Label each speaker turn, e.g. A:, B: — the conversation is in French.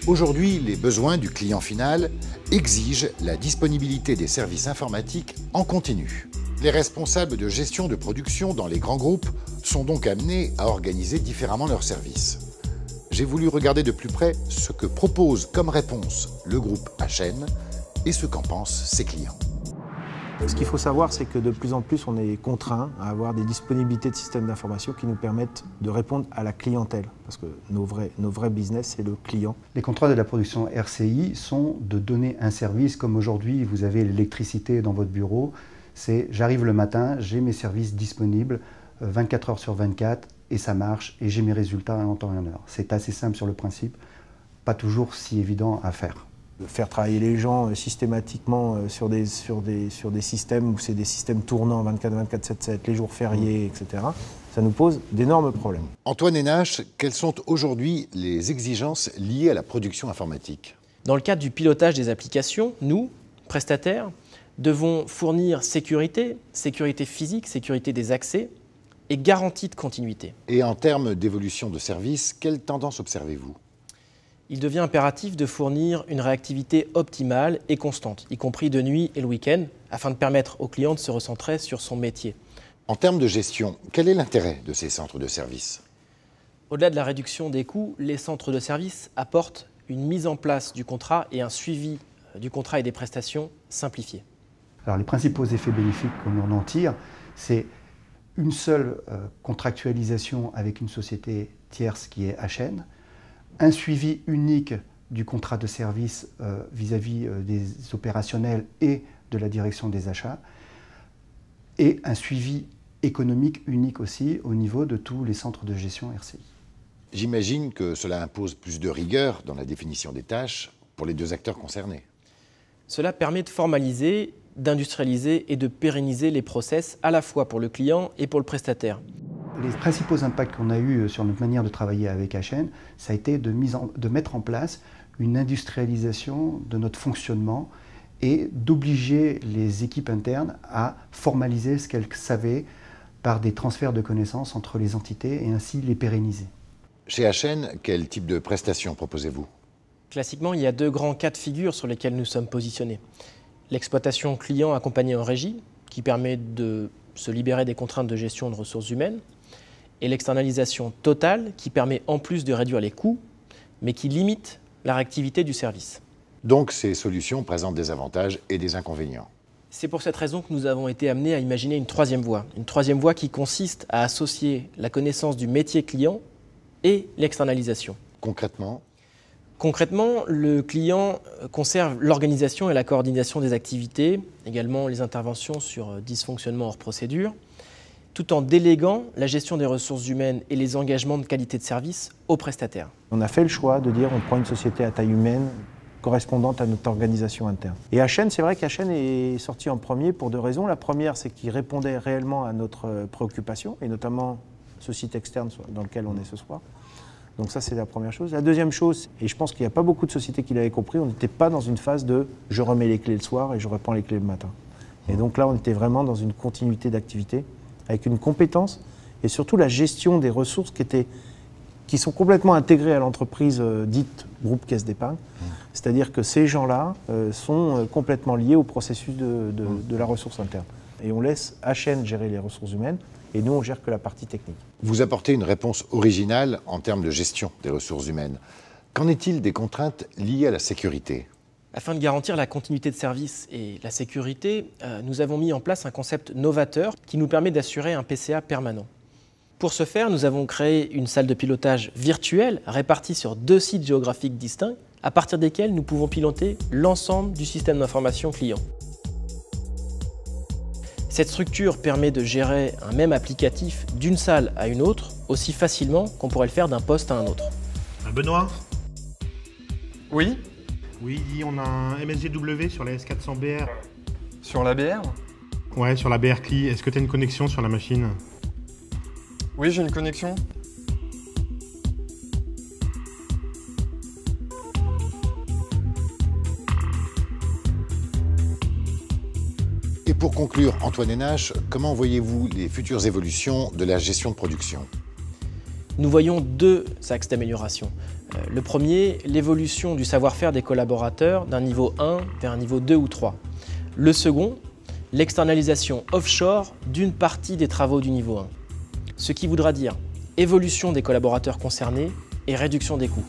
A: Aujourd'hui, les besoins du client final exigent la disponibilité des services informatiques en continu. Les responsables de gestion de production dans les grands groupes sont donc amenés à organiser différemment leurs services. J'ai voulu regarder de plus près ce que propose comme réponse le groupe HN et ce qu'en pensent ses clients.
B: Ce qu'il faut savoir, c'est que de plus en plus, on est contraint à avoir des disponibilités de systèmes d'information qui nous permettent de répondre à la clientèle. Parce que nos vrais business, c'est le client.
C: Les contrats de la production RCI sont de donner un service, comme aujourd'hui, vous avez l'électricité dans votre bureau. C'est j'arrive le matin, j'ai mes services disponibles 24 heures sur 24 et ça marche et j'ai mes résultats en temps et en heure. C'est assez simple sur le principe, pas toujours si évident à faire.
B: Faire travailler les gens systématiquement sur des systèmes où c'est des systèmes tournants 24/24/7, les jours fériés, etc. Ça nous pose d'énormes problèmes.
A: Antoine Hénache, quelles sont aujourd'hui les exigences liées à la production informatique?
D: Dans le cadre du pilotage des applications, nous, prestataires, devons fournir sécurité physique, sécurité des accès et garantie de continuité.
A: Et en termes d'évolution de service, quelles tendances observez-vous?
D: Il devient impératif de fournir une réactivité optimale et constante, y compris de nuit et le week-end, afin de permettre au client de se recentrer sur son métier.
A: En termes de gestion, quel est l'intérêt de ces centres de service?
D: Au-delà de la réduction des coûts, les centres de service apportent une mise en place du contrat et un suivi du contrat et des prestations simplifiés.
C: Alors les principaux effets bénéfiques qu'on en tire, c'est une seule contractualisation avec une société tierce qui est HN, un suivi unique du contrat de service vis-à-vis des opérationnels et de la direction des achats, et un suivi économique unique aussi au niveau de tous les centres de gestion RCI.
A: J'imagine que cela impose plus de rigueur dans la définition des tâches pour les deux acteurs concernés.
D: Cela permet de formaliser, d'industrialiser et de pérenniser les process à la fois pour le client et pour le prestataire.
C: Les principaux impacts qu'on a eus sur notre manière de travailler avec HN, ça a été de mettre en place une industrialisation de notre fonctionnement et d'obliger les équipes internes à formaliser ce qu'elles savaient par des transferts de connaissances entre les entités et ainsi les pérenniser.
A: Chez HN, quel type de prestations proposez-vous?
D: Classiquement, il y a deux grands cas de figure sur lesquels nous sommes positionnés. L'exploitation client accompagnée en régie, qui permet de se libérer des contraintes de gestion de ressources humaines, et l'externalisation totale, qui permet en plus de réduire les coûts, mais qui limite la réactivité du service.
A: Donc ces solutions présentent des avantages et des inconvénients.
D: C'est pour cette raison que nous avons été amenés à imaginer une troisième voie qui consiste à associer la connaissance du métier client et l'externalisation.
A: Concrètement,
D: le client conserve l'organisation et la coordination des activités, également les interventions sur dysfonctionnement hors procédure, tout en déléguant la gestion des ressources humaines et les engagements de qualité de service aux prestataires.
B: On a fait le choix de dire on prend une société à taille humaine correspondante à notre organisation interne. Et HN, c'est vrai qu'HN est sorti en premier pour deux raisons. La première, c'est qu'il répondait réellement à notre préoccupation, et notamment ce site externe dans lequel on est ce soir. Donc ça, c'est la première chose. La deuxième chose, et je pense qu'il n'y a pas beaucoup de sociétés qui l'avaient compris, on n'était pas dans une phase de « je remets les clés le soir et je reprends les clés le matin ». Et donc là, on était vraiment dans une continuité d'activité, avec une compétence et surtout la gestion des ressources qui sont complètement intégrées à l'entreprise dite groupe caisse d'épargne. C'est-à-dire que ces gens-là sont complètement liés au processus de la ressource interne. Et on laisse HN gérer les ressources humaines, et nous, on gère que la partie technique.
A: vous apportez une réponse originale en termes de gestion des ressources humaines. Qu'en est-il des contraintes liées à la sécurité?
D: Afin de garantir la continuité de service et la sécurité, nous avons mis en place un concept novateur qui nous permet d'assurer un PCA permanent. Pour ce faire, nous avons créé une salle de pilotage virtuelle répartie sur 2 sites géographiques distincts, à partir desquels nous pouvons piloter l'ensemble du système d'information client. Cette structure permet de gérer un même applicatif d'une salle à une autre aussi facilement qu'on pourrait le faire d'un poste à un autre.
E: Benoît?
F: Oui?
E: Oui, on a un MSGW sur la S400BR.
F: Sur la BR?
E: Ouais, sur la BR CLI. Est-ce que tu as une connexion sur la machine?
F: Oui, j'ai une connexion.
A: Et pour conclure, Antoine Hénache, comment voyez-vous les futures évolutions de la gestion de production?
D: nous voyons deux axes d'amélioration. Le premier, l'évolution du savoir-faire des collaborateurs d'un niveau 1 vers un niveau 2 ou 3. Le second, l'externalisation offshore d'une partie des travaux du niveau 1. Ce qui voudra dire évolution des collaborateurs concernés et réduction des coûts.